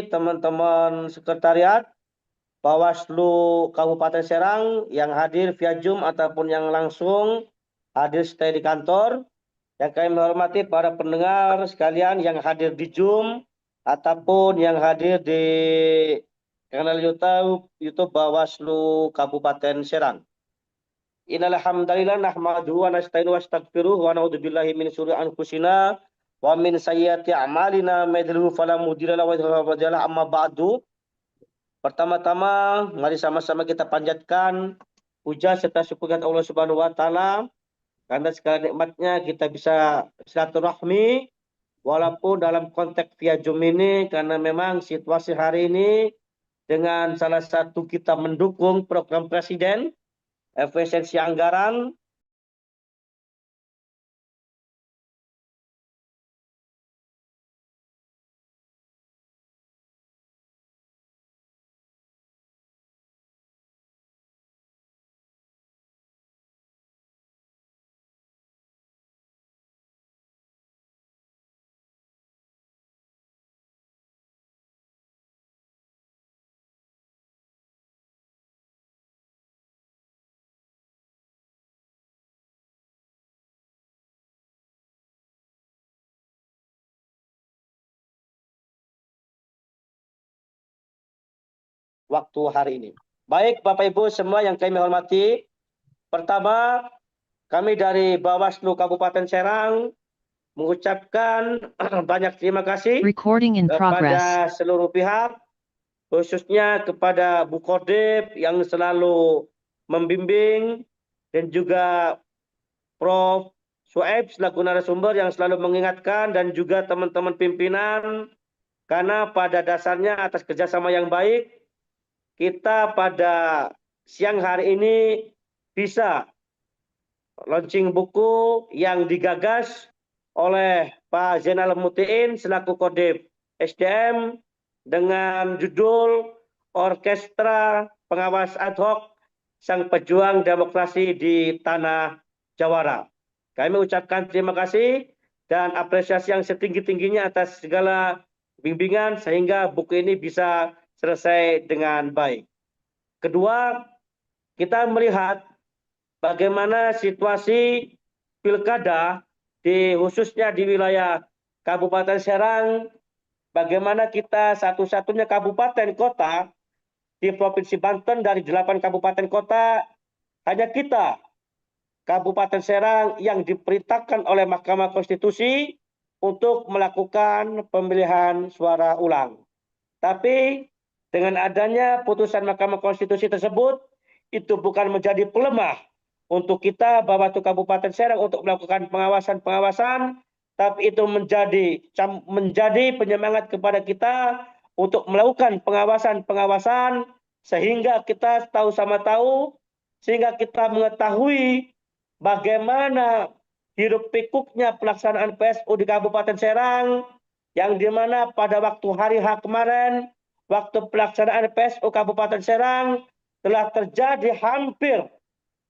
teman-teman sekretariat Bawaslu Kabupaten Serang yang hadir via Zoom ataupun yang langsung hadir stay di kantor. Yang kami hormati para pendengar sekalian yang hadir di Zoom ataupun yang hadir di kanal YouTube Bawaslu Kabupaten Serang. Innal hamdalillah nahmaduhu wa nasta'inu wa nastaghfiruh wa na'udzubillahi min syururi anfusina wa min sayyiati a'malina may yahdihillahu fala mudilla lahu wa may yudlil fala hadiya lahu. Amma ba'du. Pertama-tama mari sama-sama kita panjatkan puja serta syukur kepada Allah Subhanahu wa taala karena segala nikmatnya kita bisa silaturahmi walaupun dalam konteks via Zoom ini, karena memang situasi hari ini dengan salah satu kita mendukung program Presiden efisiensi anggaran. Waktu hari ini. Baik Bapak Ibu semua yang kami hormati, pertama kami dari Bawaslu Kabupaten Serang mengucapkan banyak terima kasih kepada seluruh pihak, khususnya kepada Bu Kordip yang selalu membimbing dan juga Prof. Suaib selaku narasumber yang selalu mengingatkan dan juga teman-teman pimpinan, karena pada dasarnya atas kerjasama yang baik kita pada siang hari ini bisa launching buku yang digagas oleh Pak Zainal Mutiin selaku Kodim SDM dengan judul Orkestra Pengawas Ad Hoc Sang Pejuang Demokrasi di Tanah Jawara. Kami ucapkan terima kasih dan apresiasi yang setinggi-tingginya atas segala bimbingan sehingga buku ini bisa selesai dengan baik. Kedua, kita melihat bagaimana situasi pilkada khususnya di wilayah Kabupaten Serang, bagaimana kita satu-satunya kabupaten kota di Provinsi Banten dari 8 kabupaten kota, hanya kita Kabupaten Serang yang diperintahkan oleh Mahkamah Konstitusi untuk melakukan pemilihan suara ulang. Tapi dengan adanya putusan Mahkamah Konstitusi tersebut, itu bukan menjadi pelemah untuk kita Bawaslu Kabupaten Serang untuk melakukan pengawasan-pengawasan, tapi itu menjadi penyemangat kepada kita untuk melakukan pengawasan-pengawasan sehingga kita sehingga kita mengetahui bagaimana hiruk pikuknya pelaksanaan PSU di Kabupaten Serang, yang dimana pada waktu hari H kemarin, waktu pelaksanaan PSU Kabupaten Serang telah terjadi hampir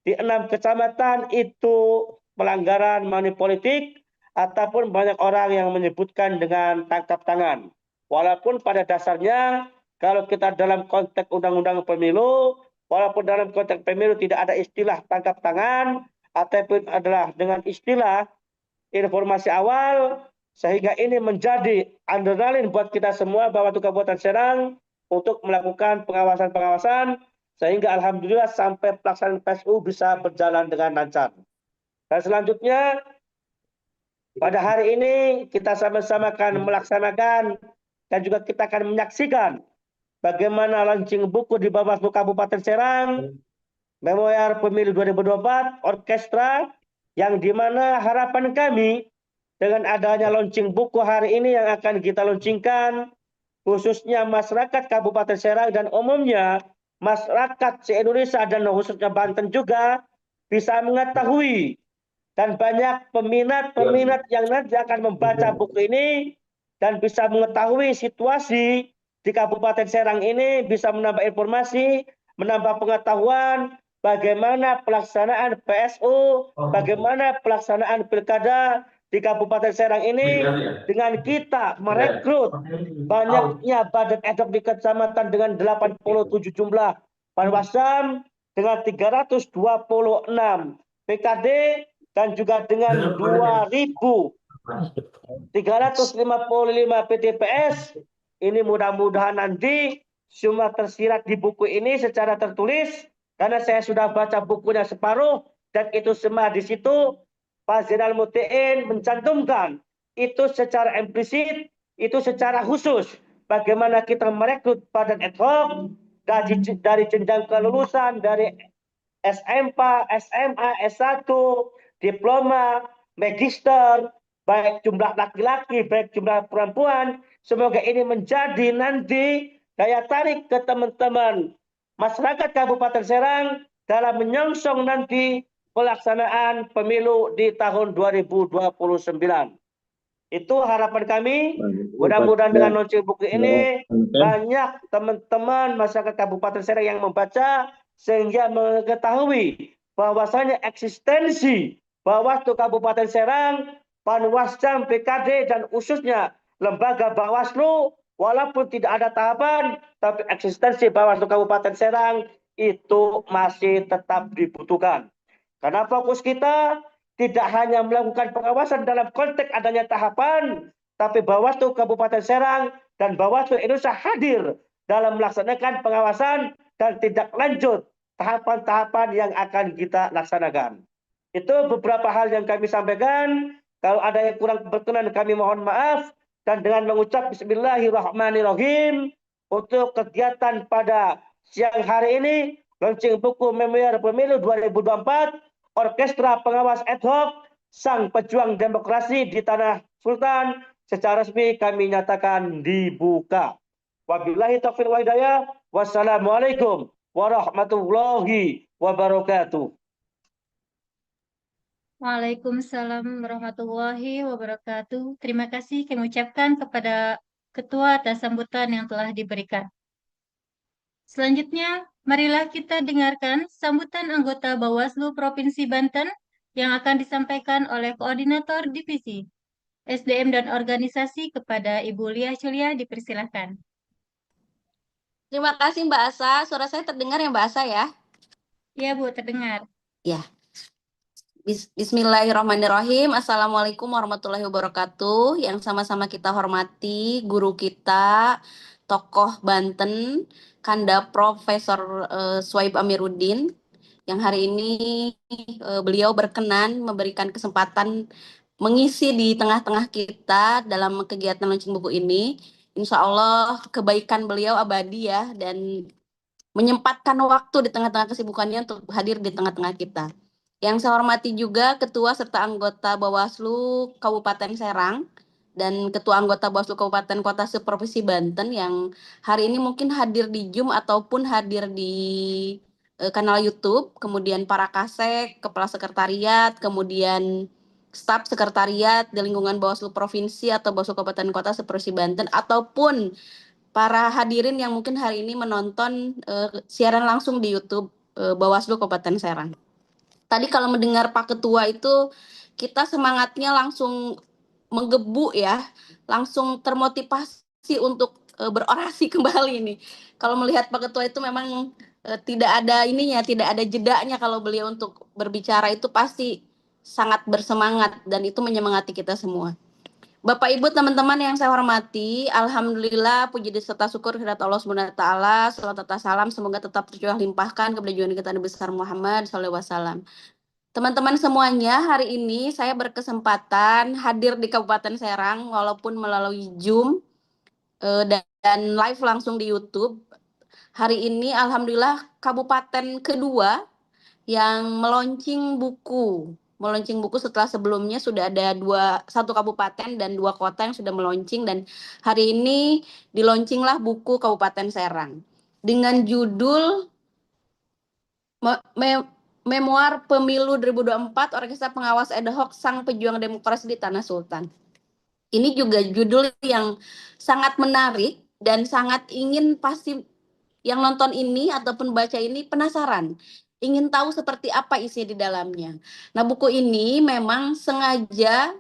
di 6 kecamatan itu pelanggaran money politik ataupun banyak orang yang menyebutkan dengan tangkap tangan. Walaupun pada dasarnya kalau kita dalam konteks undang-undang pemilu, walaupun dalam konteks pemilu tidak ada istilah tangkap tangan ataupun adalah dengan istilah informasi awal, sehingga ini menjadi adrenalin buat kita semua Bawaslu Kabupaten Serang untuk melakukan pengawasan-pengawasan sehingga alhamdulillah sampai pelaksanaan PSU bisa berjalan dengan lancar. Dan selanjutnya pada hari ini kita sama-sama akan melaksanakan dan juga kita akan menyaksikan bagaimana launching buku di Bawaslu Kabupaten Serang, Memorial Pemilu 2024, Orkestra, yang dimana harapan kami dengan adanya launching buku hari ini yang akan kita launchingkan, khususnya masyarakat Kabupaten Serang dan umumnya masyarakat se-Indonesia dan khususnya Banten juga bisa mengetahui, dan banyak peminat-peminat yang nanti akan membaca buku ini dan bisa mengetahui situasi di Kabupaten Serang ini, bisa menambah informasi, menambah pengetahuan bagaimana pelaksanaan PSU, bagaimana pelaksanaan pilkada di Kabupaten Serang ini dengan kita merekrut banyaknya badan ad hoc di kecamatan dengan 87 jumlah Panwascam dengan 326 PKD dan juga dengan 2.355 PTPS. Ini mudah-mudahan nanti semua tersirat di buku ini secara tertulis karena saya sudah baca bukunya separuh dan itu semua di situ Pak Zainal Mutiin mencantumkan itu secara implisit, itu secara khusus bagaimana kita merekrut badan ad hoc dari jenjang kelulusan dari SMK, SMA, S1, diploma, magister, baik jumlah laki-laki, baik jumlah perempuan. Semoga ini menjadi nanti daya tarik ke teman-teman masyarakat Kabupaten Serang dalam menyongsong nanti pelaksanaan pemilu di tahun 2029. Itu harapan kami. Mudah-mudahan dengan launching buku ini banyak teman-teman masyarakat Kabupaten Serang yang membaca sehingga mengetahui bahwasanya eksistensi Bawaslu Kabupaten Serang, Panwascam, PKD dan khususnya lembaga Bawaslu walaupun tidak ada tahapan tapi eksistensi Bawaslu Kabupaten Serang itu masih tetap dibutuhkan. Karena fokus kita tidak hanya melakukan pengawasan dalam konteks adanya tahapan, tapi Bawaslu Kabupaten Serang dan Bawaslu Indonesia hadir dalam melaksanakan pengawasan dan tindak lanjut tahapan-tahapan yang akan kita laksanakan. Itu beberapa hal yang kami sampaikan. Kalau ada yang kurang berkenan kami mohon maaf. Dan dengan mengucap Bismillahirrahmanirrahim untuk kegiatan pada siang hari ini, launching buku Memorial Pemilu 2024, Orkestra Pengawas Ad Hoc, Sang Pejuang Demokrasi di Tanah Sultan, secara resmi kami nyatakan dibuka. Wabillahi taufiq wal hidayah. Wassalamualaikum warahmatullahi wabarakatuh. Waalaikumsalam warahmatullahi wabarakatuh. Terima kasih kami ucapkan kepada Ketua atas sambutan yang telah diberikan. Selanjutnya, marilah kita dengarkan sambutan anggota Bawaslu Provinsi Banten yang akan disampaikan oleh Koordinator Divisi SDM dan Organisasi kepada Ibu Lia Culia, dipersilahkan. Terima kasih Mbak Asa. Suara saya terdengar ya Mbak Asa ya? Ya Bu, terdengar. Ya. Bismillahirrahmanirrahim. Assalamualaikum warahmatullahi wabarakatuh. Yang sama-sama kita hormati guru kita, tokoh Banten, Kanda Profesor Swaib Amiruddin, yang hari ini beliau berkenan memberikan kesempatan mengisi di tengah-tengah kita dalam kegiatan launching buku ini. Insya Allah kebaikan beliau abadi ya, dan menyempatkan waktu di tengah-tengah kesibukannya untuk hadir di tengah-tengah kita. Yang saya hormati juga Ketua serta anggota Bawaslu Kabupaten Serang dan Ketua anggota Bawaslu Kabupaten Kota Seprovinsi Banten yang hari ini mungkin hadir di Zoom ataupun hadir di kanal YouTube, kemudian para kasek, kepala sekretariat, kemudian staf sekretariat di lingkungan Bawaslu Provinsi atau Bawaslu Kabupaten Kota Seprovinsi Banten, ataupun para hadirin yang mungkin hari ini menonton siaran langsung di YouTube Bawaslu Kabupaten Serang. Tadi kalau mendengar Pak Ketua itu kita semangatnya langsung menggebu ya, langsung termotivasi untuk berorasi kembali nih. Kalau melihat Pak Ketua itu memang tidak ada ininya, tidak ada jedanya kalau beliau untuk berbicara itu pasti sangat bersemangat dan itu menyemangati kita semua. Bapak Ibu teman-teman yang saya hormati, alhamdulillah puji serta syukur kehadirat Allah Subhanahu wa taala, salawat serta salam semoga tetap tercurah limpahkan kepada junjungan kita Nabi besar Muhammad sallallahu alaihi wasallam. Teman-teman semuanya, hari ini saya berkesempatan hadir di Kabupaten Serang walaupun melalui Zoom dan live langsung di YouTube. Hari ini alhamdulillah kabupaten kedua yang meluncing buku setelah sebelumnya sudah ada satu kabupaten dan 2 kota yang sudah meluncing, dan hari ini diluncinglah buku Kabupaten Serang dengan judul Memoir Pemilu 2024 Orkestra Pengawas Ad Hoc Sang Pejuang Demokrasi di Tanah Sultan. Ini juga judul yang sangat menarik dan sangat ingin pasti yang nonton ini ataupun baca ini penasaran. ingin tahu seperti apa isi di dalamnya. Nah, buku ini memang sengaja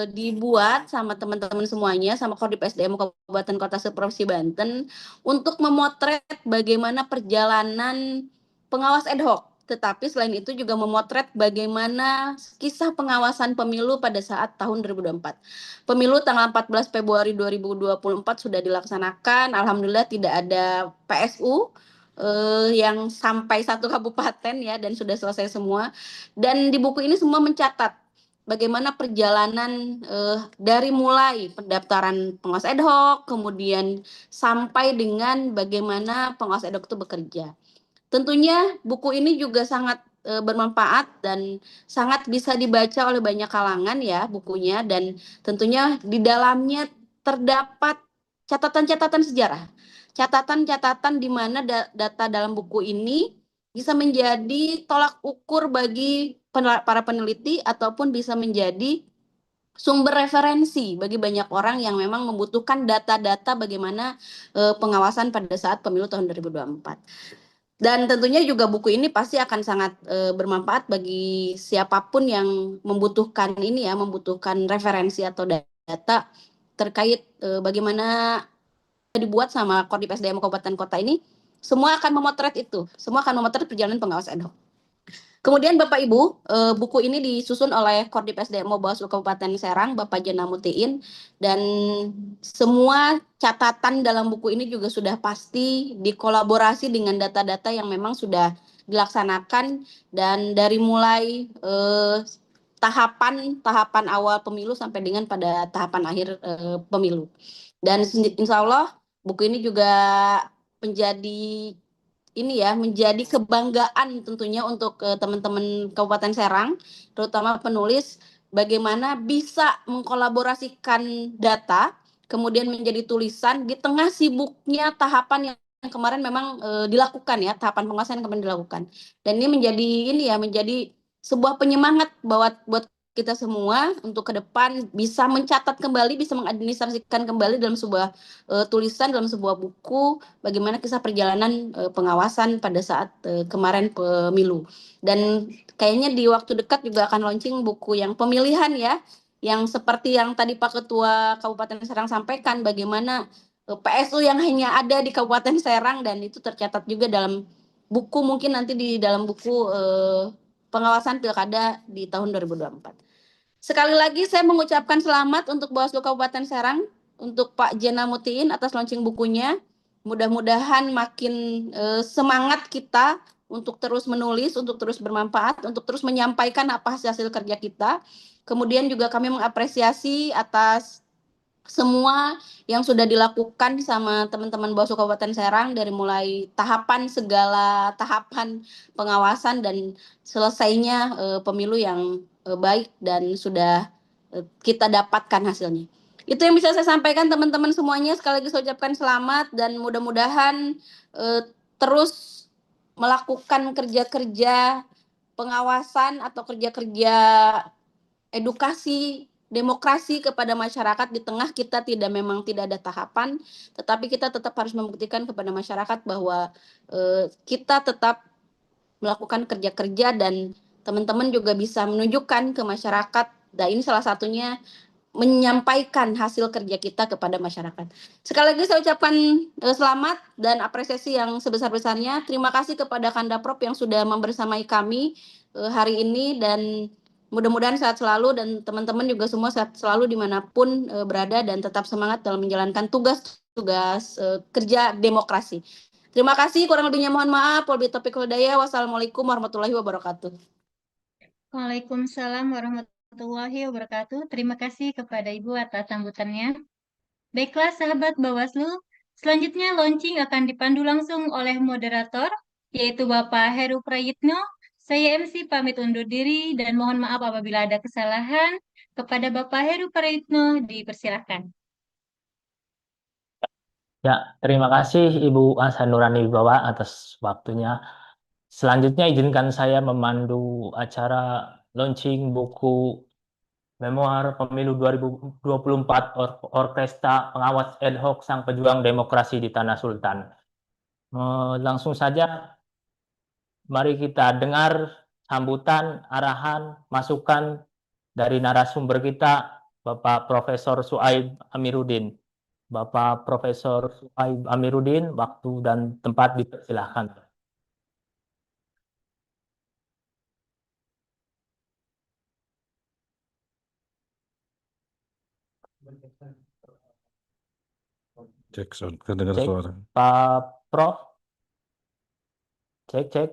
dibuat sama teman-teman semuanya, sama Kodim SDM Kabupaten Kota Seprovinsi Banten, untuk memotret bagaimana perjalanan pengawas ad hoc. Tetapi selain itu juga memotret bagaimana kisah pengawasan pemilu pada saat tahun 2024. Pemilu tanggal 14 Februari 2024 sudah dilaksanakan. Alhamdulillah tidak ada PSU yang sampai satu kabupaten ya, dan sudah selesai semua. Dan di buku ini semua mencatat bagaimana perjalanan dari mulai pendaftaran pengawas ad hoc, kemudian sampai dengan bagaimana pengawas ad hoc itu bekerja. Tentunya buku ini juga sangat bermanfaat dan sangat bisa dibaca oleh banyak kalangan ya bukunya, dan tentunya di dalamnya terdapat catatan-catatan sejarah. Catatan-catatan di mana data dalam buku ini bisa menjadi tolak ukur bagi para peneliti ataupun bisa menjadi sumber referensi bagi banyak orang yang memang membutuhkan data-data bagaimana pengawasan pada saat pemilu tahun 2024. Dan tentunya juga buku ini pasti akan sangat bermanfaat bagi siapapun yang membutuhkan ini ya, membutuhkan referensi atau data terkait bagaimana dibuat sama Kodim SDM Kabupaten Kota ini. Semua akan memotret itu, semua akan memotret perjalanan pengawas ad hoc. Kemudian Bapak Ibu, buku ini disusun oleh Kodim SDM Bawaslu Kabupaten Serang, Bapak Jena Mutiin, dan semua catatan dalam buku ini juga sudah pasti dikolaborasi dengan data-data yang memang sudah dilaksanakan, dan dari mulai tahapan awal pemilu sampai dengan pada tahapan akhir pemilu. Dan insya Allah buku ini juga menjadi ini ya, menjadi kebanggaan tentunya untuk teman-teman Kabupaten Serang, terutama penulis, bagaimana bisa mengkolaborasikan data kemudian menjadi tulisan di tengah sibuknya tahapan yang kemarin memang dilakukan ya, tahapan pengawasan yang kemarin dilakukan. Dan ini menjadi sebuah penyemangat buat kita semua untuk ke depan bisa mencatat kembali, bisa mengadministrasikan kembali dalam sebuah tulisan, dalam sebuah buku, bagaimana kisah perjalanan pengawasan pada saat kemarin pemilu. Dan kayaknya di waktu dekat juga akan launching buku yang pemilihan ya, yang seperti yang tadi Pak Ketua Kabupaten Serang sampaikan, bagaimana PSU yang hanya ada di Kabupaten Serang, dan itu tercatat juga dalam buku, mungkin nanti di dalam buku pengawasan pilkada di tahun 2024. Sekali lagi saya mengucapkan selamat untuk Bawaslu Kabupaten Serang, untuk Pak Jena Mutiin atas launching bukunya. Mudah-mudahan makin semangat kita untuk terus menulis, untuk terus bermanfaat, untuk terus menyampaikan apa hasil kerja kita. Kemudian juga kami mengapresiasi atas semua yang sudah dilakukan sama teman-teman Bawaslu Kabupaten Serang, dari mulai segala tahapan pengawasan dan selesainya pemilu yang baik dan sudah kita dapatkan hasilnya. Itu yang bisa saya sampaikan teman-teman semuanya. Sekali lagi saya ucapkan selamat, dan mudah-mudahan terus melakukan kerja-kerja pengawasan atau kerja-kerja edukasi demokrasi kepada masyarakat di tengah kita memang tidak ada tahapan, tetapi kita tetap harus membuktikan kepada masyarakat bahwa kita tetap melakukan kerja-kerja, dan teman-teman juga bisa menunjukkan ke masyarakat, dan ini salah satunya menyampaikan hasil kerja kita kepada masyarakat. Sekali lagi saya ucapkan selamat dan apresiasi yang sebesar-besarnya. Terima kasih kepada Kandaprop yang sudah membersamai kami hari ini, dan mudah-mudahan sehat selalu, dan teman-teman juga semua sehat selalu dimanapun berada, dan tetap semangat dalam menjalankan tugas-tugas kerja demokrasi. Terima kasih, kurang lebihnya mohon maaf. Wabillahi taufiq wal hidayah. Wassalamualaikum warahmatullahi wabarakatuh. Waalaikumsalam warahmatullahi wabarakatuh. Terima kasih kepada Ibu atas sambutannya. Baiklah sahabat Bawaslu, selanjutnya launching akan dipandu langsung oleh moderator, yaitu Bapak Heru Prayitno. Saya MC pamit undur diri dan mohon maaf apabila ada kesalahan. Kepada Bapak Heru Prayitno dipersilakan. Ya, terima kasih Ibu Hasanurani Wibawa atas waktunya. Selanjutnya izinkan saya memandu acara launching buku Memoir Pemilu 2024 Orkestra Pengawas Ad Hoc Sang Pejuang Demokrasi di Tanah Sultan. Langsung saja mari kita dengar sambutan, arahan, masukan dari narasumber kita, Bapak Profesor Suaib Amiruddin. Bapak Profesor Suaib Amiruddin, waktu dan tempat dipersilahkan. Cek sound, kedengar Cek, suara. Pak Prof. Cek, cek.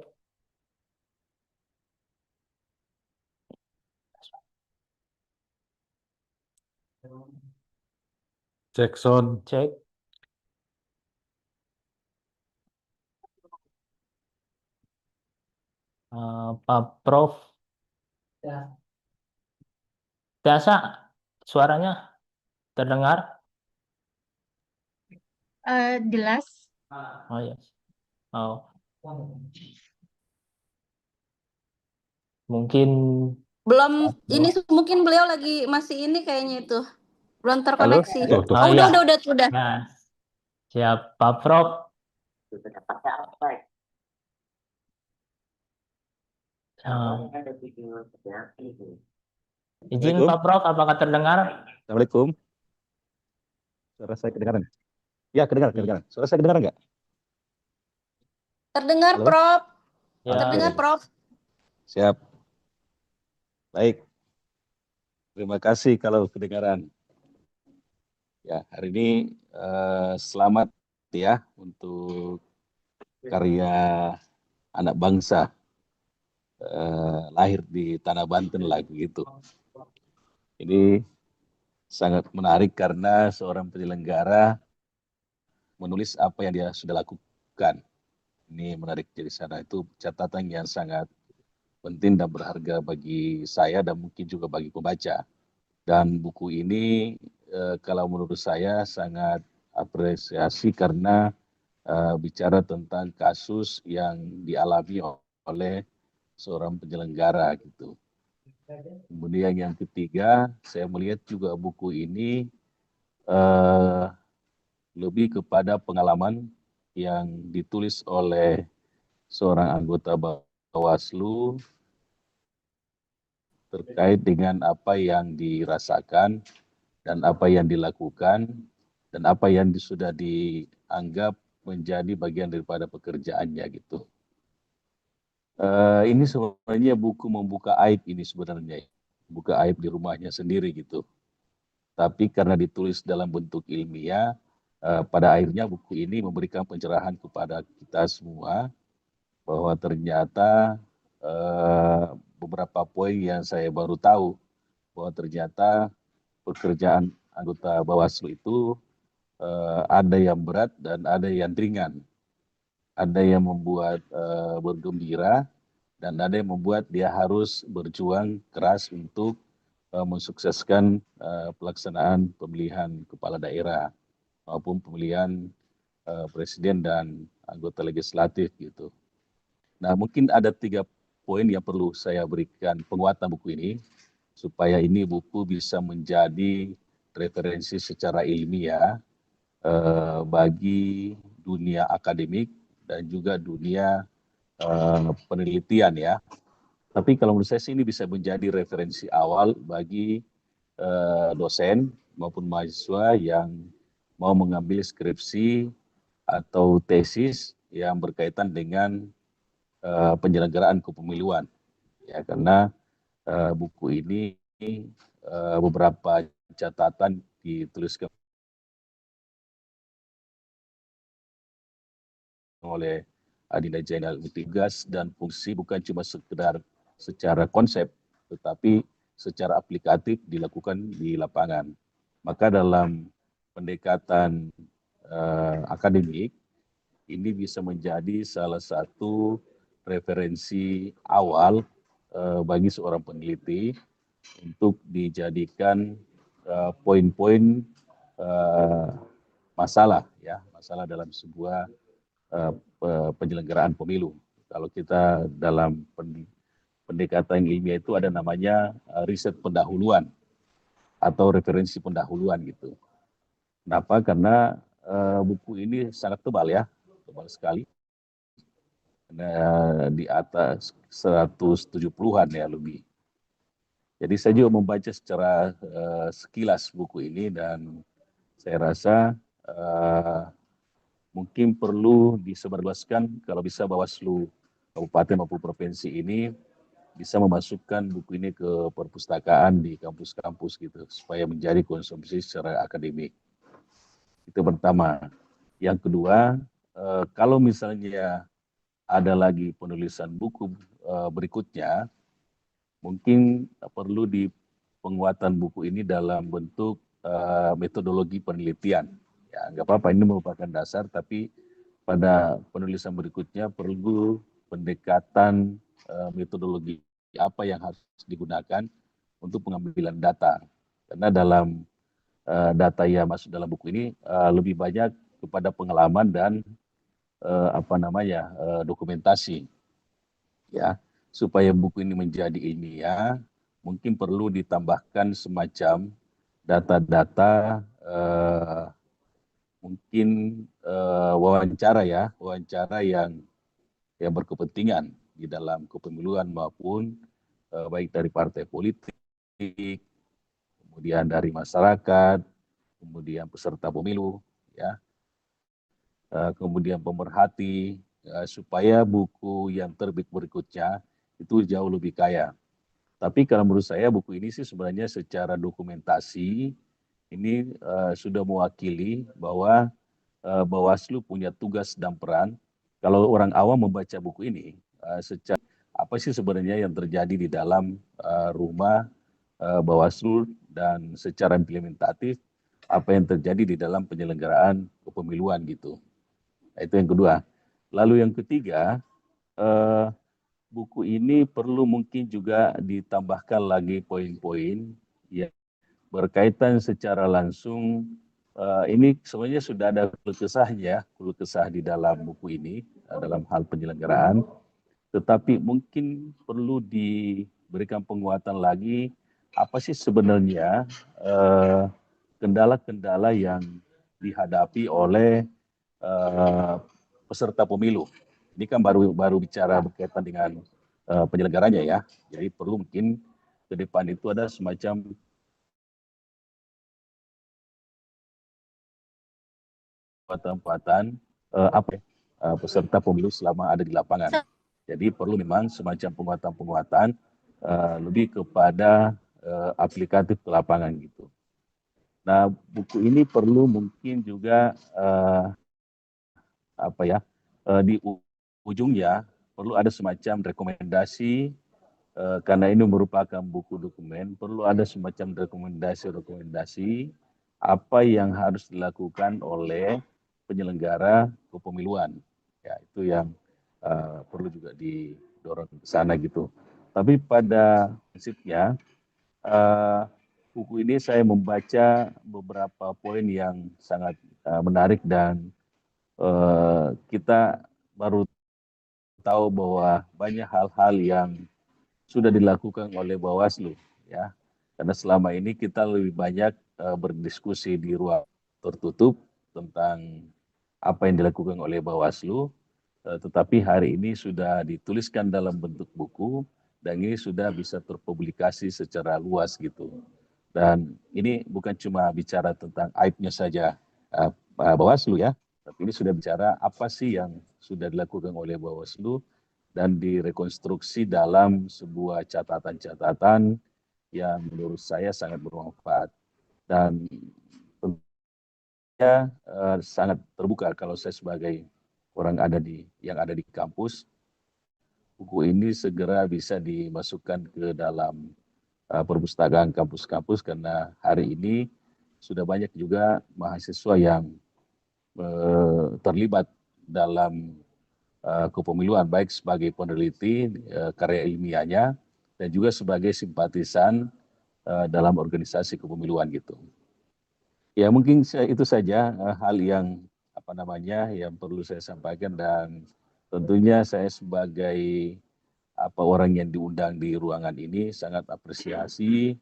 Cek sound. Cek. Pak Prof. Biasa suaranya terdengar? Jelas. Oh ya. Oh. Mungkin Belum, ini mungkin beliau lagi masih ini kayaknya itu. Belum Halo? terkoneksi. Tuh, tuh. Oh, iya. udah. Nah, siap Pak Prof. Izin Assalamualaikum. Pak Prof, apakah terdengar? Assalamualaikum. Suara saya kedengaran? Ya, kedengaran. Suara saya kedengaran nggak? Terdengar, Halo? Prof. Ya. Terdengar, Oke. Prof. Siap. Baik. Terima kasih kalau kedengaran. Ya, hari ini selamat ya untuk karya anak bangsa lahir di Tanah Banten lah begitu. Ini sangat menarik karena seorang penyelenggara menulis apa yang dia sudah lakukan. Ini menarik dari sana, itu catatan yang sangat penting dan berharga bagi saya dan mungkin juga bagi pembaca. Dan buku ini kalau menurut saya sangat apresiasi karena bicara tentang kasus yang dialami oleh seorang penyelenggara gitu. Kemudian yang ketiga, saya melihat juga buku ini lebih kepada pengalaman yang ditulis oleh seorang anggota Bawaslu terkait dengan apa yang dirasakan dan apa yang dilakukan dan apa yang sudah dianggap menjadi bagian daripada pekerjaannya gitu. Ini sebenarnya buku membuka aib ini sebenarnya, buka aib di rumahnya sendiri gitu. Tapi karena ditulis dalam bentuk ilmiah, pada akhirnya buku ini memberikan pencerahan kepada kita semua bahwa ternyata beberapa poin yang saya baru tahu bahwa ternyata pekerjaan anggota Bawaslu itu ada yang berat dan ada yang ringan. Ada yang membuat bergembira dan ada yang membuat dia harus berjuang keras untuk mensukseskan pelaksanaan pemilihan kepala daerah maupun pemilihan presiden dan anggota legislatif gitu. Nah, mungkin ada 3 poin yang perlu saya berikan penguatan buku ini supaya ini buku bisa menjadi referensi secara ilmiah bagi dunia akademik dan juga dunia penelitian ya. Tapi kalau menurut saya sih ini bisa menjadi referensi awal bagi dosen maupun mahasiswa yang mau mengambil skripsi atau tesis yang berkaitan dengan penyelenggaraan kepemiluan ya, karena buku ini beberapa catatan dituliskan oleh Adinda Jainal, tugas dan fungsi bukan cuma sekedar secara konsep tetapi secara aplikatif dilakukan di lapangan. Maka dalam pendekatan akademik ini bisa menjadi salah satu referensi awal bagi seorang peneliti untuk dijadikan poin-poin masalah dalam sebuah penyelenggaraan pemilu. Kalau kita dalam pendekatan ilmiah itu ada namanya riset pendahuluan atau referensi pendahuluan gitu. Kenapa? Karena buku ini sangat tebal ya, tebal sekali. di atas 170-an ya lebih. Jadi saya juga membaca secara sekilas buku ini dan saya rasa mungkin perlu disebarluaskan kalau bisa Bawaslu Kabupaten maupun Provinsi ini bisa memasukkan buku ini ke perpustakaan di kampus-kampus gitu supaya menjadi konsumsi secara akademik. Itu pertama. Yang kedua, kalau misalnya ada lagi penulisan buku berikutnya, mungkin perlu di penguatan buku ini dalam bentuk metodologi penelitian. Ya, nggak apa-apa, ini merupakan dasar, tapi pada penulisan berikutnya perlu pendekatan metodologi apa yang harus digunakan untuk pengambilan data. Karena dalam data yang masuk dalam buku ini lebih banyak kepada pengalaman dan dokumentasi. Ya, supaya buku ini menjadi ilmiah, mungkin perlu ditambahkan semacam data-data mungkin wawancara yang berkepentingan di dalam kepemiluan maupun baik dari partai politik, kemudian dari masyarakat, kemudian peserta pemilu, ya, kemudian pemerhati, supaya buku yang terbit berikutnya itu jauh lebih kaya. Tapi kalau menurut saya buku ini sih sebenarnya secara dokumentasi ini sudah mewakili bahwa Bawaslu punya tugas dan peran. Kalau orang awam membaca buku ini, secara apa sih sebenarnya yang terjadi di dalam rumah Bawaslu dan secara implementatif apa yang terjadi di dalam penyelenggaraan kepemiluan gitu. Nah, itu yang kedua. Lalu yang ketiga, buku ini perlu mungkin juga ditambahkan lagi poin-poin yang berkaitan secara langsung. Ini sebenarnya sudah ada keluh kesah di dalam buku ini dalam hal penyelenggaraan, tetapi mungkin perlu diberikan penguatan lagi apa sih sebenarnya kendala-kendala yang dihadapi oleh peserta pemilu. Ini kan baru bicara berkaitan dengan penyelenggaranya ya. Jadi perlu mungkin ke depan itu ada semacam penempatan peserta pemilu selama ada di lapangan. Jadi perlu memang semacam penguatan-penguatan lebih kepada aplikatif ke lapangan gitu. Nah, buku ini perlu mungkin juga di ujungnya perlu ada semacam rekomendasi karena ini merupakan buku dokumen, perlu ada semacam rekomendasi apa yang harus dilakukan oleh penyelenggara kepemiluan. Ya, itu yang perlu juga didorong ke sana gitu. Tapi pada prinsipnya buku ini saya membaca beberapa poin yang sangat menarik dan kita baru tahu bahwa banyak hal-hal yang sudah dilakukan oleh Bawaslu, ya. Karena selama ini kita lebih banyak berdiskusi di ruang tertutup tentang apa yang dilakukan oleh Bawaslu, tetapi hari ini sudah dituliskan dalam bentuk buku dan ini sudah bisa terpublikasi secara luas gitu. Dan ini bukan cuma bicara tentang aibnya saja Bawaslu ya, tapi ini sudah bicara apa sih yang sudah dilakukan oleh Bawaslu dan direkonstruksi dalam sebuah catatan-catatan yang menurut saya sangat bermanfaat. Dan tentunya sangat terbuka kalau saya sebagai orang yang ada di kampus, buku ini segera bisa dimasukkan ke dalam perpustakaan kampus-kampus karena hari ini sudah banyak juga mahasiswa yang terlibat dalam kepemiluan baik sebagai peneliti karya ilmiahnya dan juga sebagai simpatisan dalam organisasi kepemiluan gitu. Ya mungkin itu saja hal yang yang perlu saya sampaikan dan tentunya saya sebagai orang yang diundang di ruangan ini sangat apresiasi.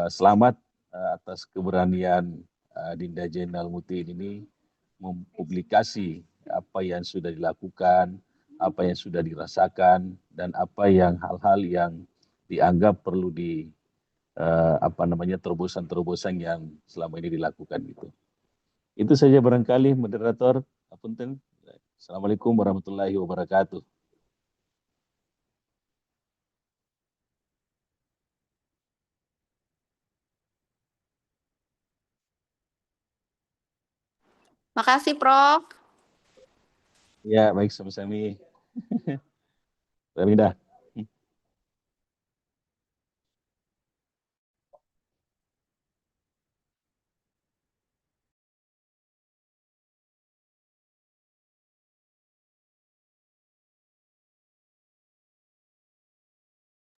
Selamat atas keberanian Dinda Zainal Muti ini mempublikasi apa yang sudah dilakukan apa yang sudah dirasakan, dan apa yang hal-hal yang dianggap perlu di terobosan-terobosan yang selama ini dilakukan gitu. Itu saja barangkali moderator. Apunten. Assalamualaikum warahmatullahi wabarakatuh. Makasih, Prof. Ya, baik sama-sama. Dah.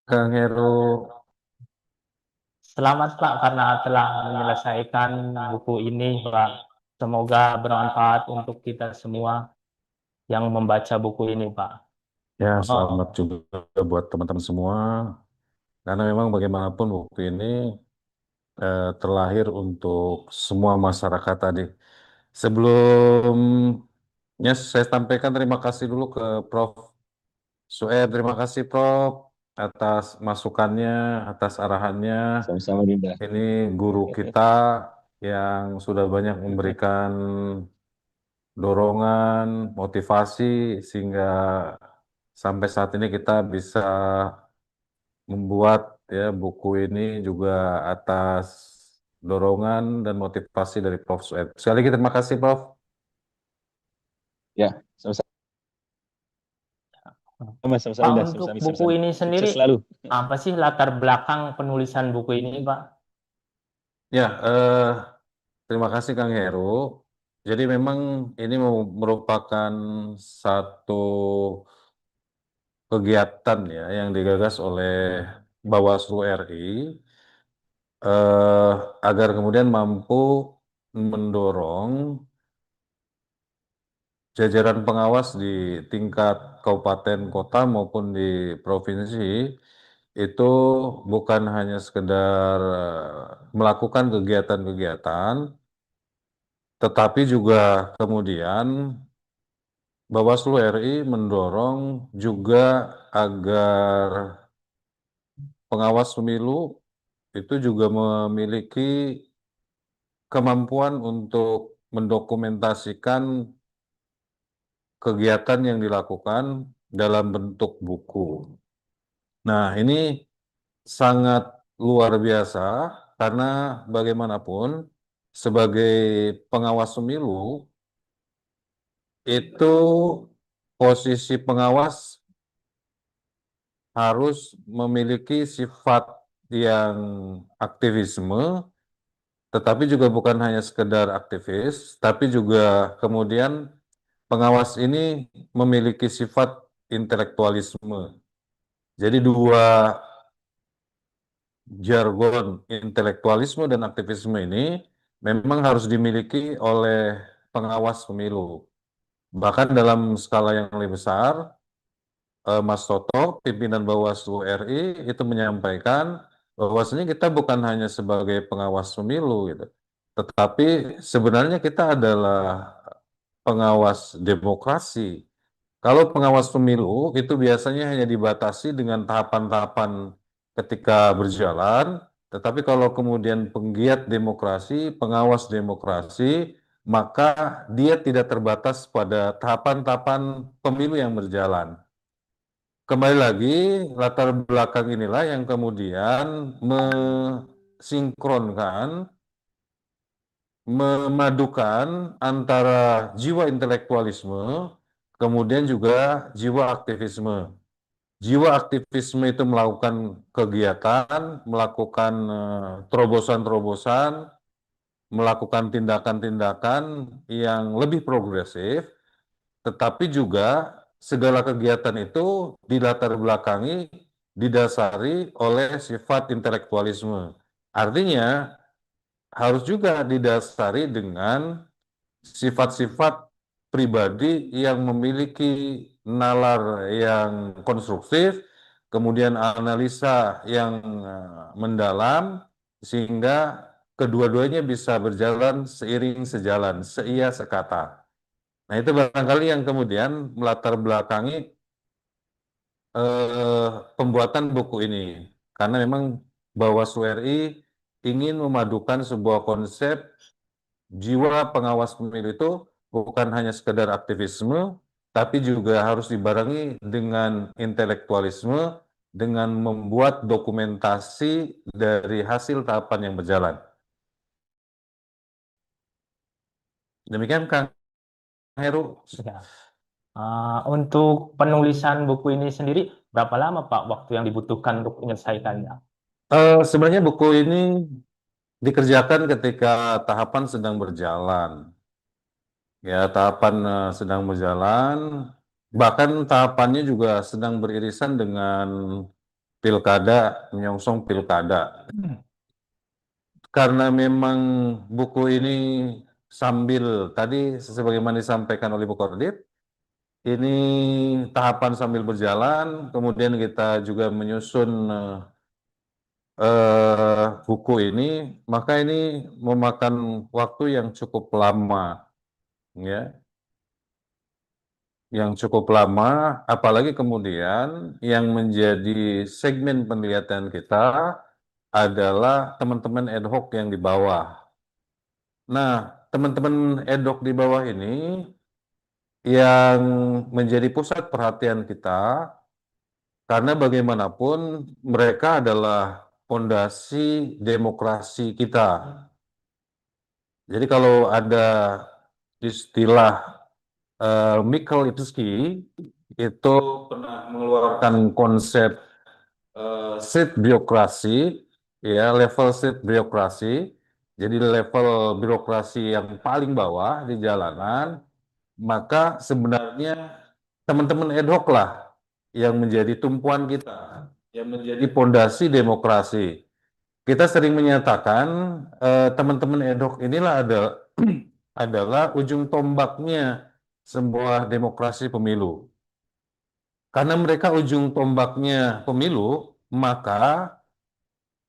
Kang Heru, selamat Pak karena telah menyelesaikan buku ini Pak. Semoga bermanfaat untuk kita semua yang membaca buku ini Pak. Ya, selamat juga buat teman-teman semua. Karena memang bagaimanapun buku ini terlahir untuk semua masyarakat tadi. Sebelumnya saya sampaikan terima kasih dulu ke Prof. Sueb. Terima kasih Prof. atas masukannya, atas arahannya. Sama-sama Dinda. Ini guru kita yang sudah banyak memberikan dorongan, motivasi, sehingga sampai saat ini kita bisa membuat ya buku ini juga atas dorongan dan motivasi dari Prof. Sueb. Sekali lagi terima kasih Prof. Ya, sama-sama. Pak, Sama-sama. untuk buku ini sendiri, Sukses selalu. apa sih latar belakang penulisan buku ini Pak? Ya, terima kasih Kang Heru. Jadi memang ini merupakan satu kegiatan ya yang digagas oleh Bawaslu RI agar kemudian mampu mendorong jajaran pengawas di tingkat kabupaten kota maupun di provinsi itu bukan hanya sekedar melakukan kegiatan-kegiatan, tetapi juga kemudian Bawaslu RI mendorong juga agar pengawas pemilu itu juga memiliki kemampuan untuk mendokumentasikan kegiatan yang dilakukan dalam bentuk buku. Nah, ini sangat luar biasa karena bagaimanapun sebagai pengawas pemilu itu posisi pengawas harus memiliki sifat yang aktivisme, tetapi juga bukan hanya sekedar aktivis, tapi juga kemudian pengawas ini memiliki sifat intelektualisme. Jadi dua jargon intelektualisme dan aktivisme ini memang harus dimiliki oleh pengawas pemilu. Bahkan dalam skala yang lebih besar, Mas Toto, pimpinan Bawaslu RI itu menyampaikan bahwasanya kita bukan hanya sebagai pengawas pemilu gitu, tetapi sebenarnya kita adalah pengawas demokrasi. Kalau pengawas pemilu itu biasanya hanya dibatasi dengan tahapan-tahapan ketika berjalan, tetapi kalau kemudian penggiat demokrasi, pengawas demokrasi, maka dia tidak terbatas pada tahapan-tahapan pemilu yang berjalan. Kembali lagi, latar belakang inilah yang kemudian mensinkronkan, memadukan antara jiwa intelektualisme, kemudian juga jiwa aktivisme. Jiwa aktivisme itu melakukan kegiatan, melakukan terobosan-terobosan, melakukan tindakan-tindakan yang lebih progresif, tetapi juga segala kegiatan itu dilatar belakangi, didasari oleh sifat intelektualisme. Artinya harus juga didasari dengan sifat-sifat pribadi yang memiliki nalar yang konstruktif, kemudian analisa yang mendalam, sehingga kedua-duanya bisa berjalan seiring sejalan, seia sekata. Nah, itu barangkali yang kemudian melatar belakangi pembuatan buku ini. Karena memang Bawaslu RI ingin memadukan sebuah konsep jiwa pengawas pemilu itu bukan hanya sekedar aktivisme, tapi juga harus dibarengi dengan intelektualisme, dengan membuat dokumentasi dari hasil tahapan yang berjalan. Demikian Kang Heru. Ya. Untuk penulisan buku ini sendiri, berapa lama Pak waktu yang dibutuhkan untuk menyelesaikannya? Sebenarnya buku ini dikerjakan ketika tahapan sedang berjalan. Ya, tahapan sedang berjalan, bahkan tahapannya juga sedang beririsan dengan pilkada, menyongsong pilkada. Karena memang buku ini sambil tadi sebagaimana disampaikan oleh Bu Kordit, ini tahapan sambil berjalan, kemudian kita juga menyusun buku ini, maka ini memakan waktu yang cukup lama, ya, yang cukup lama, apalagi kemudian yang menjadi segmen penelitian kita adalah teman-teman ad hoc yang di bawah. Nah, teman-teman ad hoc di bawah ini yang menjadi pusat perhatian kita, karena bagaimanapun mereka adalah fondasi demokrasi kita. Jadi kalau ada istilah Mikhail Lipsky itu pernah mengeluarkan konsep street birokrasi, ya level street birokrasi. Jadi level birokrasi yang paling bawah di jalanan, maka sebenarnya teman-teman ad hoc lah yang menjadi tumpuan kita, yang menjadi pondasi demokrasi. Kita sering menyatakan teman-teman ad hoc inilah adalah ujung tombaknya sebuah demokrasi pemilu. Karena mereka ujung tombaknya pemilu, maka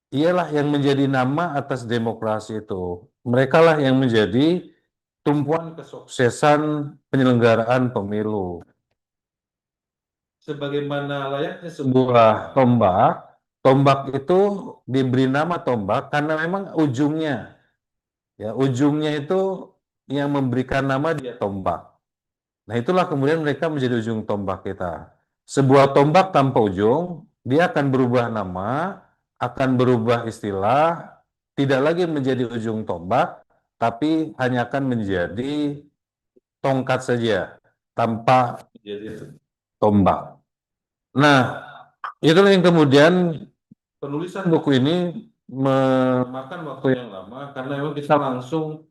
ialah yang menjadi nama atas demokrasi itu. Mereka lah yang menjadi tumpuan kesuksesan penyelenggaraan pemilu. Sebagaimana layaknya sebuah tombak, tombak itu diberi nama tombak karena memang ujungnya, ya ujungnya itu yang memberikan nama dia tombak. Nah, itulah kemudian mereka menjadi ujung tombak kita. Sebuah tombak tanpa ujung, dia akan berubah nama, akan berubah istilah, tidak lagi menjadi ujung tombak, tapi hanya akan menjadi tongkat saja, tanpa menjadi tombak. Nah, itulah yang kemudian penulisan buku ini memakan waktu yang lama, karena memang kita langsung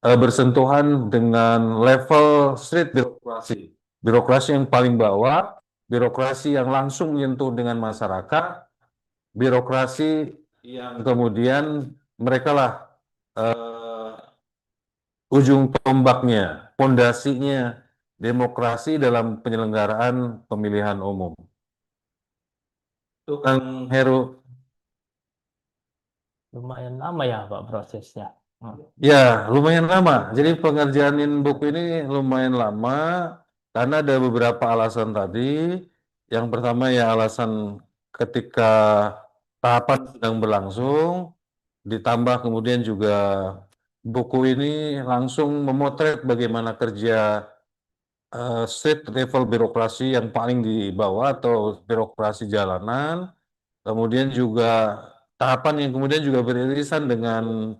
bersentuhan dengan level street birokrasi. Birokrasi yang paling bawah, birokrasi yang langsung menyentuh dengan masyarakat, birokrasi yang kemudian mereka lah ujung tombaknya, pondasinya demokrasi dalam penyelenggaraan pemilihan umum. Itu Kang Heru. Lumayan lama ya Pak prosesnya. Ya, lumayan lama. Jadi pengerjaan buku ini lumayan lama karena ada beberapa alasan tadi. Yang pertama ya alasan ketika tahapan sedang berlangsung, ditambah kemudian juga buku ini langsung memotret bagaimana kerja street level birokrasi yang paling di bawah atau birokrasi jalanan. Kemudian juga tahapan yang kemudian juga beririsan dengan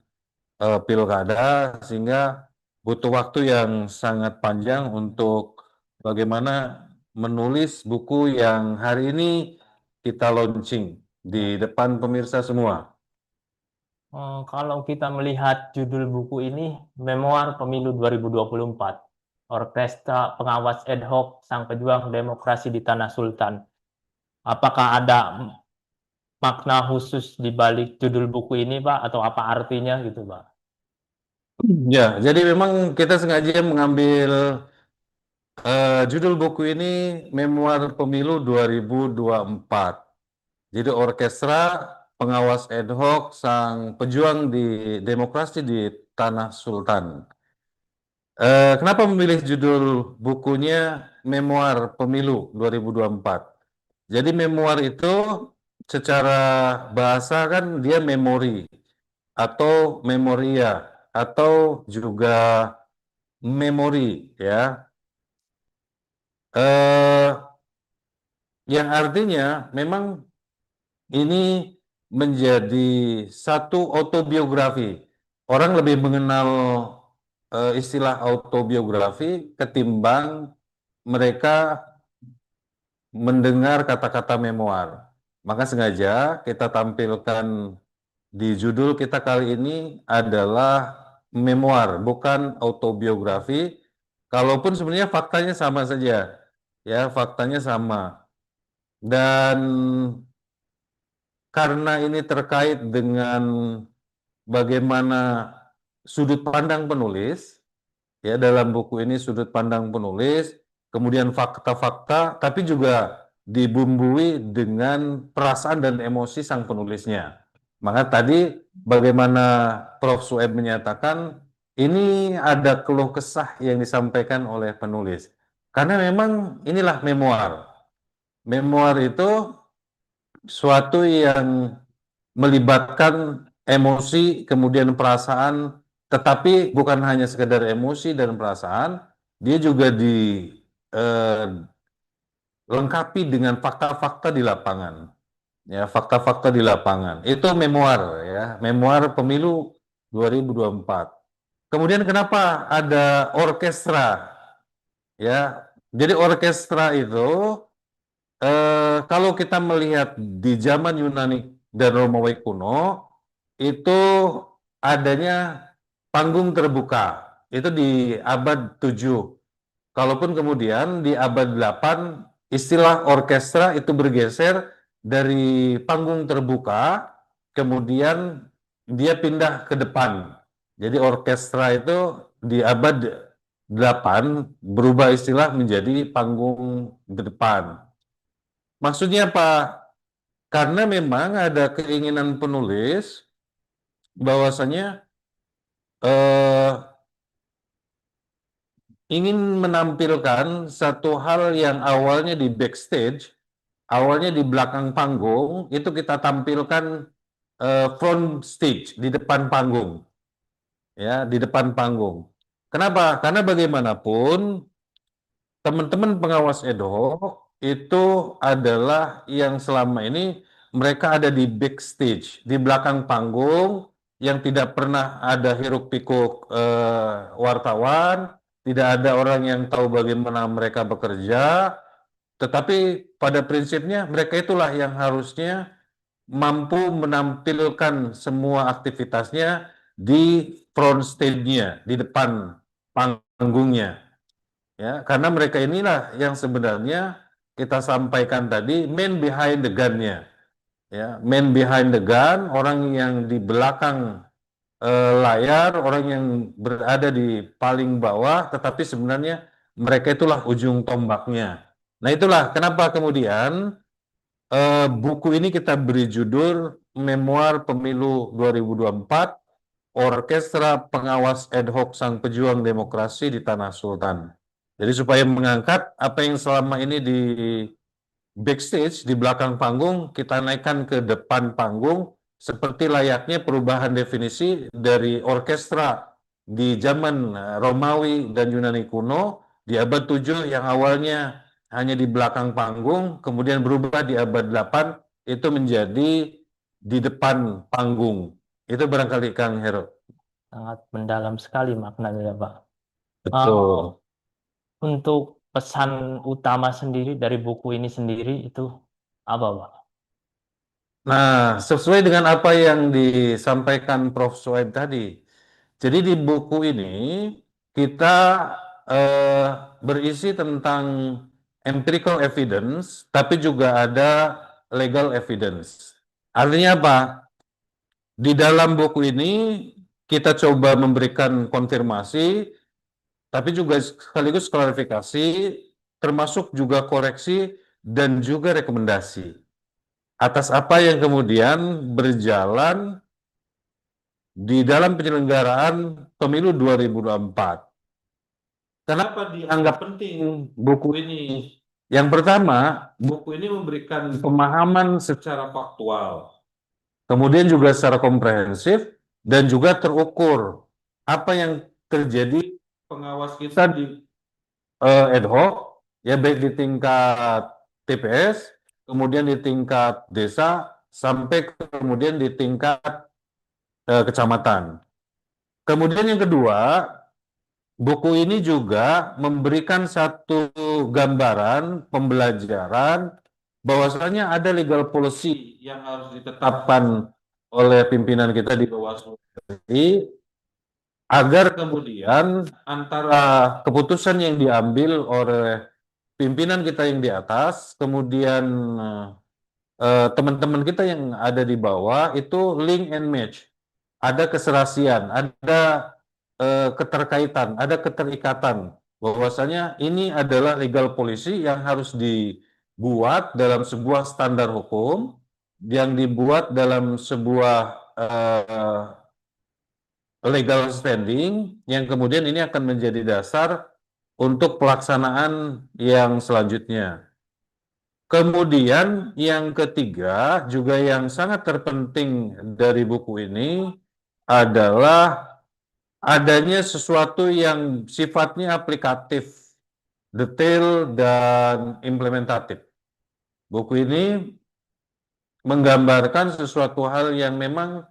pilkada, sehingga butuh waktu yang sangat panjang untuk bagaimana menulis buku yang hari ini kita launching di depan pemirsa semua. Kalau kita melihat judul buku ini, Memoir Pemilu 2024, Orkestra Pengawas Ad Hoc Sang Pejuang Demokrasi di Tanah Sultan. Apakah ada makna khusus di balik judul buku ini, Pak, atau apa artinya gitu, Pak? Ya, jadi memang kita sengaja mengambil judul buku ini Memoir Pemilu 2024. Jadi orkestra pengawas ad hoc, sang pejuang di demokrasi di Tanah Sultan. Kenapa memilih judul bukunya Memoir Pemilu 2024? Jadi memoir itu secara bahasa kan dia memori atau memoria atau juga memori ya. Eh, yang artinya memang ini menjadi satu autobiografi. Orang lebih mengenal istilah autobiografi ketimbang mereka mendengar kata-kata memoir. Maka sengaja kita tampilkan di judul kita kali ini adalah memoir, bukan autobiografi. Kalaupun sebenarnya faktanya sama saja, ya faktanya sama. Dan karena ini terkait dengan bagaimana sudut pandang penulis, ya dalam buku ini sudut pandang penulis, kemudian fakta-fakta, tapi juga dibumbui dengan perasaan dan emosi sang penulisnya. Maka tadi bagaimana Prof. Sueb menyatakan, ini ada keluh kesah yang disampaikan oleh penulis. Karena memang inilah memoir. Memoir itu suatu yang melibatkan emosi, kemudian perasaan, tetapi bukan hanya sekedar emosi dan perasaan, dia juga dilengkapi dengan fakta-fakta di lapangan. Ya, fakta-fakta di lapangan. Itu memoir ya, memoir pemilu 2024. Kemudian kenapa ada orkestra? Ya, jadi orkestra itu kalau kita melihat di zaman Yunani dan Romawi kuno, itu adanya panggung terbuka. Itu di abad 7. Kalaupun kemudian di abad 8, istilah orkestra itu bergeser dari panggung terbuka, kemudian dia pindah ke depan. Jadi orkestra itu di abad 8 berubah istilah menjadi panggung di depan. Maksudnya apa? Karena memang ada keinginan penulis bahwasanya eh, ingin menampilkan satu hal yang awalnya di backstage, awalnya di belakang panggung, itu kita tampilkan front stage, di depan panggung. Ya, di depan panggung. Kenapa? Karena bagaimanapun teman-teman pengawas ad hoc itu adalah yang selama ini mereka ada di backstage, di belakang panggung, yang tidak pernah ada hiruk-pikuk wartawan, tidak ada orang yang tahu bagaimana mereka bekerja, tetapi pada prinsipnya mereka itulah yang harusnya mampu menampilkan semua aktivitasnya di front stage-nya, di depan panggungnya. Ya, karena mereka inilah yang sebenarnya kita sampaikan tadi man behind the gun-nya. Ya, man behind the gun, orang yang di belakang layar, orang yang berada di paling bawah, tetapi sebenarnya mereka itulah ujung tombaknya. Nah, itulah kenapa kemudian buku ini kita beri judul Memoir Pemilu 2024, Orkestra Pengawas Ad Hoc Sang Pejuang Demokrasi di Tanah Sultan. Jadi supaya mengangkat apa yang selama ini di backstage, di belakang panggung, kita naikkan ke depan panggung, seperti layaknya perubahan definisi dari orkestra di zaman Romawi dan Yunani kuno, di abad 7 yang awalnya hanya di belakang panggung, kemudian berubah di abad 8, itu menjadi di depan panggung. Itu barangkali Kang Hero. Sangat mendalam sekali maknanya, Pak. Betul. Untuk pesan utama sendiri dari buku ini sendiri itu apa, Pak? Nah, sesuai dengan apa yang disampaikan Prof. Suhaib tadi. Jadi di buku ini kita berisi tentang empirical evidence, tapi juga ada legal evidence. Artinya apa? Di dalam buku ini kita coba memberikan konfirmasi, tapi juga sekaligus klarifikasi, termasuk juga koreksi dan juga rekomendasi atas apa yang kemudian berjalan di dalam penyelenggaraan pemilu 2024. Kenapa dianggap penting buku ini? Yang pertama, buku ini memberikan pemahaman secara faktual, kemudian juga secara komprehensif, dan juga terukur. Apa yang terjadi pengawas kita di ad hoc, ya baik di tingkat TPS, kemudian di tingkat desa, sampai kemudian di tingkat kecamatan. Kemudian yang kedua, buku ini juga memberikan satu gambaran pembelajaran bahwasanya ada legal policy yang harus ditetapkan oleh pimpinan kita di Bawaslu RI, agar kemudian antara keputusan yang diambil oleh pimpinan kita yang di atas, kemudian teman-teman kita yang ada di bawah itu link and match, ada keserasian, ada keterkaitan, ada keterikatan, bahwasanya ini adalah legal policy yang harus dibuat dalam sebuah standar hukum, yang dibuat dalam sebuah legal standing, yang kemudian ini akan menjadi dasar untuk pelaksanaan yang selanjutnya. Kemudian yang ketiga, juga yang sangat terpenting dari buku ini adalah adanya sesuatu yang sifatnya aplikatif, detail, dan implementatif. Buku ini menggambarkan sesuatu hal yang memang,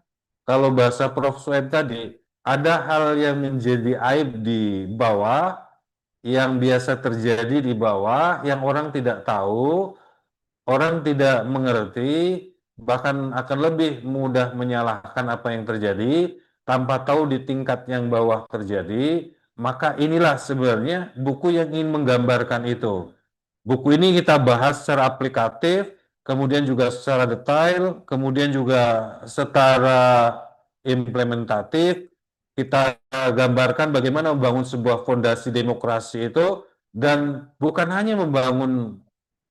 kalau bahasa Prof. Sueb tadi, ada hal yang menjadi aib di bawah, yang biasa terjadi di bawah, yang orang tidak tahu, orang tidak mengerti, bahkan akan lebih mudah menyalahkan apa yang terjadi tanpa tahu di tingkat yang bawah terjadi. Maka inilah sebenarnya buku yang ingin menggambarkan itu. Buku ini kita bahas secara aplikatif, kemudian juga secara detail, kemudian juga secara implementatif. Kita gambarkan bagaimana membangun sebuah fondasi demokrasi itu, dan bukan hanya membangun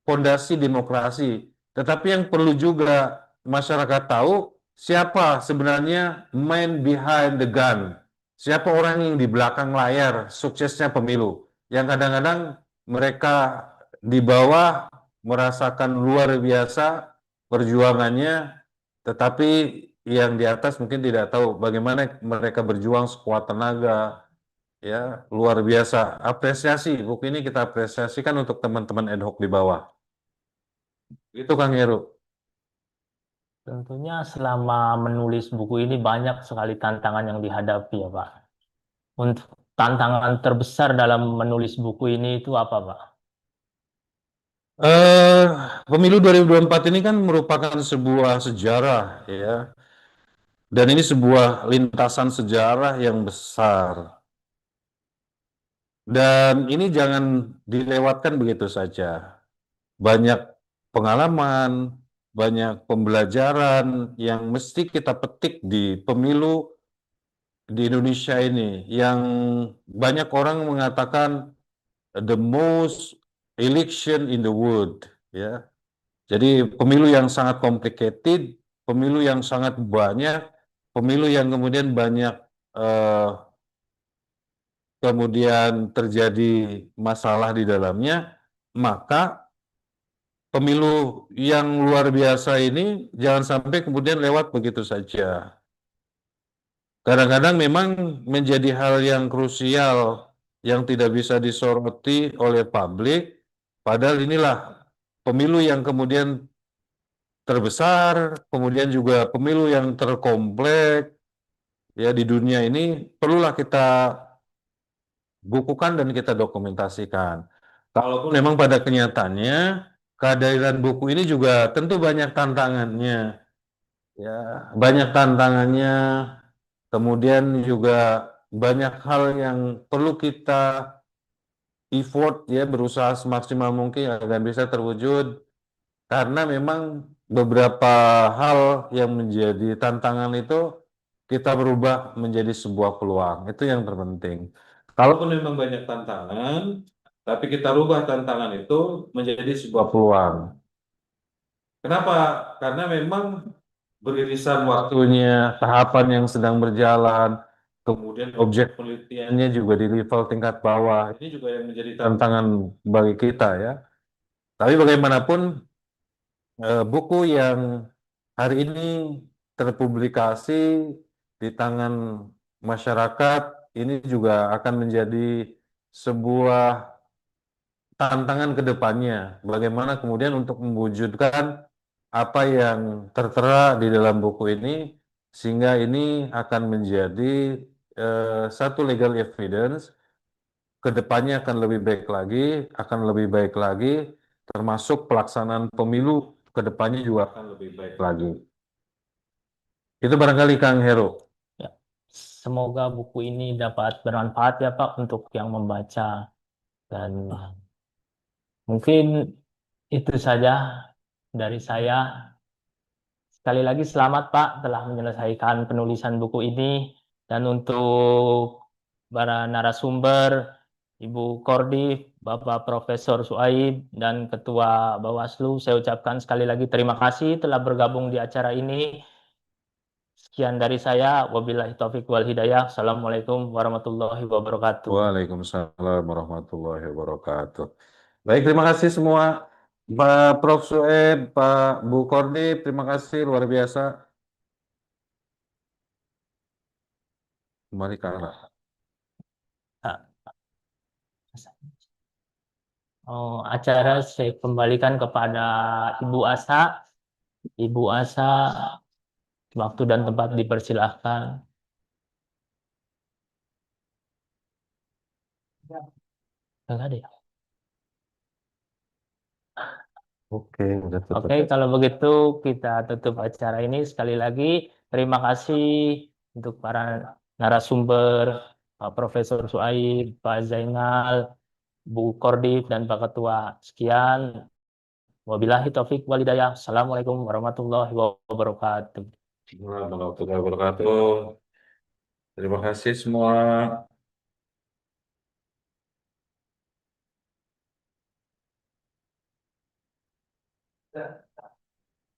fondasi demokrasi, tetapi yang perlu juga masyarakat tahu siapa sebenarnya man behind the gun, siapa orang yang di belakang layar suksesnya pemilu, yang kadang-kadang mereka di bawah merasakan luar biasa perjuangannya, tetapi yang di atas mungkin tidak tahu bagaimana mereka berjuang sekuat tenaga. Ya, luar biasa. Apresiasi, buku ini kita apresiasikan untuk teman-teman ad hoc di bawah. Itu Kang Heru. Tentunya selama menulis buku ini banyak sekali tantangan yang dihadapi ya Pak. Untuk tantangan terbesar dalam menulis buku ini itu apa Pak? Pemilu 2024 ini kan merupakan sebuah sejarah ya. Dan ini sebuah lintasan sejarah yang besar. Dan ini jangan dilewatkan begitu saja. Banyak pengalaman, banyak pembelajaran yang mesti kita petik di pemilu di Indonesia ini, yang banyak orang mengatakan the most election in the world, ya. Jadi pemilu yang sangat complicated, pemilu yang sangat banyak, pemilu yang kemudian banyak kemudian terjadi masalah di dalamnya, maka pemilu yang luar biasa ini jangan sampai kemudian lewat begitu saja. Kadang-kadang memang menjadi hal yang krusial yang tidak bisa disoroti oleh publik, padahal inilah pemilu yang kemudian terbesar, kemudian juga pemilu yang terkompleks ya di dunia ini, perlulah kita bukukan dan kita dokumentasikan. Kalaupun memang pada kenyataannya kehadiran buku ini juga tentu banyak tantangannya, ya banyak tantangannya. Kemudian juga banyak hal yang perlu kita effort ya, berusaha semaksimal mungkin agar bisa terwujud, karena memang beberapa hal yang menjadi tantangan itu kita berubah menjadi sebuah peluang. Itu yang terpenting. Kalaupun memang banyak tantangan, tapi kita rubah tantangan itu menjadi sebuah peluang. Kenapa? Karena memang beririsan waktunya, tahapan yang sedang berjalan, kemudian objek penelitiannya juga di level tingkat bawah. Ini juga yang menjadi tantangan bagi kita ya. Tapi bagaimanapun buku yang hari ini terpublikasi di tangan masyarakat ini juga akan menjadi sebuah tantangan ke depannya. Bagaimana kemudian untuk mewujudkan apa yang tertera di dalam buku ini, sehingga ini akan menjadi satu legal evidence, ke depannya akan lebih baik lagi, termasuk pelaksanaan pemilu ke depannya juga akan lebih baik lagi. Itu barangkali Kang Hero. Ya, semoga buku ini dapat bermanfaat ya Pak untuk yang membaca, dan mungkin itu saja dari saya. Sekali lagi selamat Pak telah menyelesaikan penulisan buku ini, dan untuk para narasumber, Ibu Kordif, Bapak Profesor Suaib, dan Ketua Bawaslu, saya ucapkan sekali lagi terima kasih telah bergabung di acara ini. Sekian dari saya, wabillahi taufiq wal hidayah. Assalamualaikum warahmatullahi wabarakatuh. Waalaikumsalam warahmatullahi wabarakatuh. Baik, terima kasih semua. Pak Prof. Sueb, Pak Bu Kordif, terima kasih luar biasa. Kembali ke arah. Acara saya kembalikan kepada Ibu Asa. Ibu Asa, waktu dan tempat dipersilahkan. Enggak ada ya? Oke, udah tutup. Oke, kalau begitu kita tutup acara ini. Sekali lagi, terima kasih untuk para narasumber, Pak Profesor Suaib, Pak Zainal, Bu Kordif, dan Pak Ketua. Sekian. Wabillahi taufiq walhidayah. Assalamualaikum warahmatullahi wabarakatuh. Warahmatullahi wabarakatuh. Terima kasih semua.